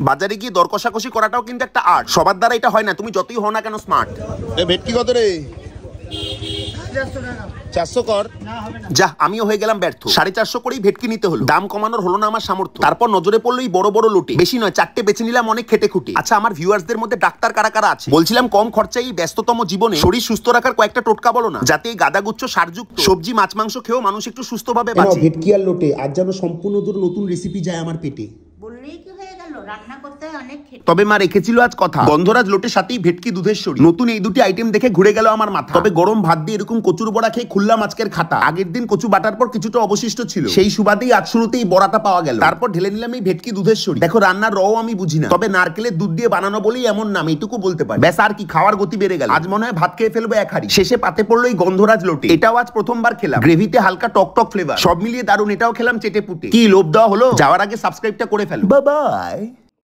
বাজারে গিয়ে দর কষাকষি করাটাও কিন্তু একটা আর্ট, সবার দ্বারা এটা হয় না, তুমি যতই হও না কেন স্মার্ট। ভেটকি কত রে? 400 কর। যা, আমিও হয়ে গেলাম ব্যর্থ। 450 করেই ভেটকি নিতে হলো, দাম কমানোর হলো না আমার সামর্থ্য। তারপর নজরে পড়লো এই বড় বড় লোটে, বেশি নয় 4টে বেছে নিলাম অনেক খেটে খুঁটে। আচ্ছা, আমার ভিউয়ার্সদের মধ্যে ডাক্তার কারা কারা আছে? বলছিলাম কম খরচায় এই ব্যস্ততম জীবনে শরীর সুস্থ রাখার কয়েকটা টোটকা বলো না, যাতে এই গাদাগুচ্ছ সারযুক্ত সবজি মাছ মাংস খেয়েও মানুষ একটু সুস্থভাবে বাঁচে। ভেটকি আর লোটে আজ যেন সম্পূর্ণ নতুন রেসিপি যায় আমার পেটে। বললেই কি হয়ে গেল, রান্না করতে অনেক খেটে। তবে মা রেখেছিল আজ কথা, গন্ধরাজ লোটের সাথেই ভেটকি দুধেশ্বরী, নতুন এই দুটি আইটেম দেখে ঘুরে গেল আমার মাথা। তবে গরম ভাত দিয়ে এরকম কচুর বড়া খেয়ে খুললাম আজকের খাতা। আগের দিন কচু বাটার পর কিছুটা অবশিষ্ট ছিল, সেই সুবাদেই আজ শুরুতেই বড়াটা পাওয়া গেল। তারপর ঢেলে নিলাম এই ভেটকি দুধেশ্বরী। দেখো, রান্নার রও আমি বুঝি না, তবে নারকেলের দুধ দিয়ে বানানো বলেই এমন নাম, এইটুকু বলতে পারি। ব্যাস, আর কি, খাওয়ার গতি বেড়ে গেল। আজ মনে হয় ভাত খেয়ে ফেলবো এক হাড়ি। শেষে পাতে পড়লো এই গন্ধরাজ লোটে, এটাও আজ প্রথমবার খেলাম। গ্রেভিতে হালকা টক টক ফ্লেভার, সব মিলিয়ে দারুণ। এটাও খেলাম চেটে পুটে। কি লোভ দেওয়া হলো? যাওয়ার আগে সাবস্ক্রাইবটা করে ফেলো। Bye bye.